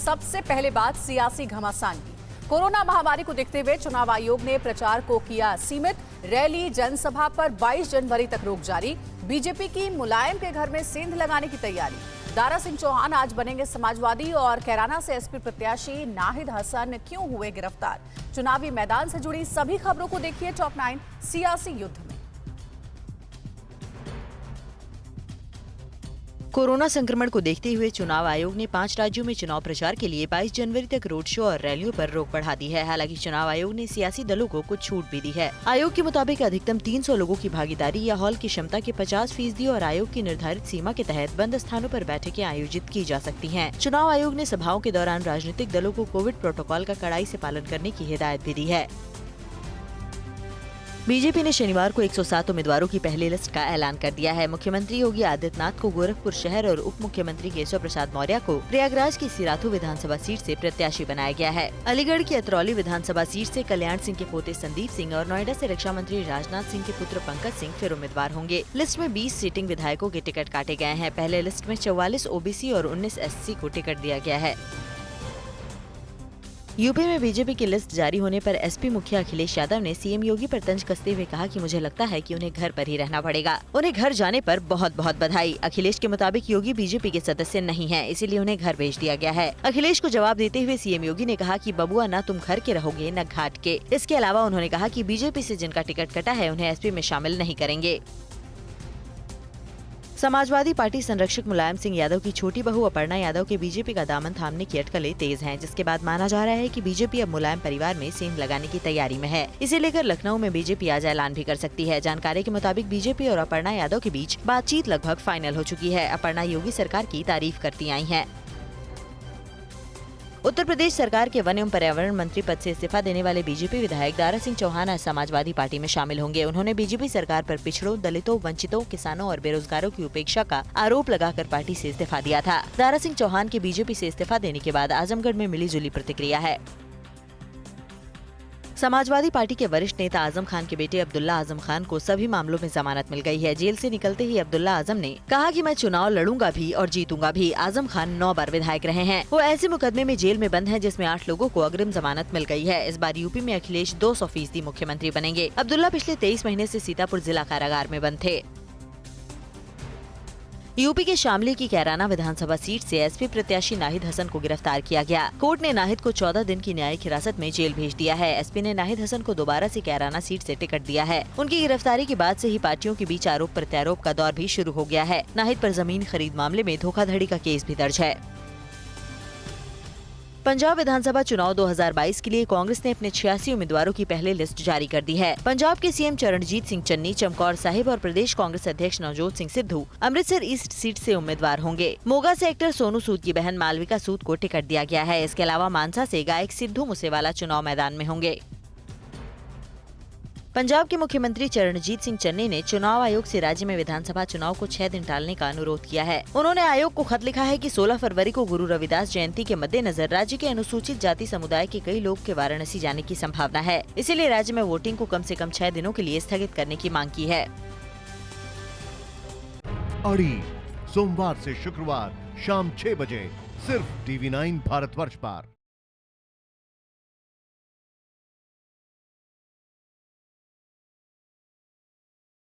सबसे पहले बात सियासी घमासान की। कोरोना महामारी को देखते हुए चुनाव आयोग ने प्रचार को किया सीमित। रैली जनसभा पर 22 जनवरी तक रोक जारी। बीजेपी की मुलायम के घर में सेंध लगाने की तैयारी। दारा सिंह चौहान आज बनेंगे समाजवादी और कैराना से एसपी प्रत्याशी नाहिद हसन क्यों हुए गिरफ्तार। चुनावी मैदान से जुड़ी सभी खबरों को देखिए टॉप 9 सियासी युद्ध में। कोरोना संक्रमण को देखते हुए चुनाव आयोग ने 5 राज्यों में चुनाव प्रचार के लिए 22 जनवरी तक रोड शो और रैलियों पर रोक बढ़ा दी है। हालांकि चुनाव आयोग ने सियासी दलों को कुछ छूट भी दी है। आयोग के मुताबिक अधिकतम 300 लोगों की भागीदारी या हॉल की क्षमता के 50% और आयोग की निर्धारित सीमा के तहत बंद स्थानों पर बैठकें आयोजित की जा सकती हैं। चुनाव आयोग ने सभाओं के दौरान राजनीतिक दलों को कोविड प्रोटोकॉल का कड़ाई से पालन करने की हिदायत भी दी है। बीजेपी ने शनिवार को 107 उम्मीदवारों की पहली लिस्ट का ऐलान कर दिया है। मुख्यमंत्री योगी आदित्यनाथ को गोरखपुर शहर और उप मुख्यमंत्री केशव प्रसाद मौर्य को प्रयागराज की सिराथू विधानसभा सीट से प्रत्याशी बनाया गया है। अलीगढ़ की अतरौली विधानसभा सीट से कल्याण सिंह के पोते संदीप सिंह और नोएडा से रक्षा मंत्री राजनाथ सिंह के पुत्र पंकज सिंह फिर उम्मीदवार होंगे। लिस्ट में 20 सिटिंग विधायकों के टिकट काटे गए हैं। पहले लिस्ट में 44 ओबीसी और 19 एससी को टिकट दिया गया है। यूपी में बीजेपी की लिस्ट जारी होने पर एसपी मुखिया अखिलेश यादव ने सीएम योगी पर तंज कसते हुए कहा कि मुझे लगता है कि उन्हें घर पर ही रहना पड़ेगा। उन्हें घर जाने पर बहुत बहुत बधाई। अखिलेश के मुताबिक योगी बीजेपी के सदस्य नहीं हैं, इसीलिए उन्हें घर भेज दिया गया है। अखिलेश को जवाब देते हुए सीएम योगी ने कहा कि बबुआ न तुम घर के रहोगे न घाट के। इसके अलावा उन्होंने कहा कि बीजेपी से जिनका टिकट कटा है उन्हें एसपी में शामिल नहीं करेंगे। समाजवादी पार्टी संरक्षक मुलायम सिंह यादव की छोटी बहू अपर्णा यादव के बीजेपी का दामन थामने की अटकलें तेज हैं, जिसके बाद माना जा रहा है कि बीजेपी अब मुलायम परिवार में सेंध लगाने की तैयारी में है। इसे लेकर लखनऊ में बीजेपी आज ऐलान भी कर सकती है। जानकारी के मुताबिक बीजेपी और अपर्णा यादव के बीच बातचीत लगभग फाइनल हो चुकी है। अपर्णा योगी सरकार की तारीफ करती आई हैं। उत्तर प्रदेश सरकार के वन एवं पर्यावरण मंत्री पद से इस्तीफा देने वाले बीजेपी विधायक दारा सिंह चौहान आज समाजवादी पार्टी में शामिल होंगे। उन्होंने बीजेपी सरकार पर पिछड़ों, दलितों, वंचितों, किसानों और बेरोजगारों की उपेक्षा का आरोप लगाकर पार्टी से इस्तीफा दिया था। दारा सिंह चौहान के बीजेपी से इस्तीफा देने के बाद आजमगढ़ में मिलीजुली प्रतिक्रिया है। समाजवादी पार्टी के वरिष्ठ नेता आजम खान के बेटे अब्दुल्ला आजम खान को सभी मामलों में जमानत मिल गई है। जेल से निकलते ही अब्दुल्ला आजम ने कहा कि मैं चुनाव लड़ूंगा भी और जीतूंगा भी। आजम खान 9 बार विधायक रहे हैं। वो ऐसे मुकदमे में जेल में बंद हैं जिसमें 8 लोगों को अग्रिम जमानत मिल गई है। इस बार यूपी में अखिलेश 200% मुख्यमंत्री बनेंगे। अब्दुल्ला पिछले 23 महीने से सीतापुर जिला कारागार में बंद थे। यूपी के शामली की कैराना विधानसभा सीट से एसपी प्रत्याशी नाहिद हसन को गिरफ्तार किया गया। कोर्ट ने नाहिद को 14 दिन की न्यायिक हिरासत में जेल भेज दिया है। एसपी ने नाहिद हसन को दोबारा से कैराना सीट से टिकट दिया है। उनकी गिरफ्तारी के बाद से ही पार्टियों के बीच आरोप प्रत्यारोप का दौर भी शुरू हो गया है। नाहिद पर जमीन खरीद मामले में धोखाधड़ी का केस भी दर्ज है। पंजाब विधानसभा चुनाव 2022 के लिए कांग्रेस ने अपने 86 उम्मीदवारों की पहली लिस्ट जारी कर दी है। पंजाब के सीएम चरणजीत सिंह चन्नी, चमकौर साहिब और प्रदेश कांग्रेस अध्यक्ष नवजोत सिंह सिद्धू अमृतसर ईस्ट सीट से उम्मीदवार होंगे। मोगा से एक्टर सोनू सूद की बहन मालविका सूद को टिकट दिया गया है। इसके अलावा मानसा से गायक सिद्धू मूसेवाला चुनाव मैदान में होंगे। पंजाब के मुख्यमंत्री चरणजीत सिंह चन्नी ने चुनाव आयोग से राज्य में विधानसभा चुनाव को 6 दिन टालने का अनुरोध किया है। उन्होंने आयोग को खत लिखा है कि 16 फरवरी को गुरु रविदास जयंती के मद्देनजर राज्य के अनुसूचित जाति समुदाय के कई लोग के वाराणसी जाने की संभावना है। इसीलिए राज्य में वोटिंग को कम से कम 6 दिनों के लिए स्थगित करने की मांग की है। अड़ी सोमवार से शुक्रवार शाम 6 बजे सिर्फ TV9 भारतवर्ष पर।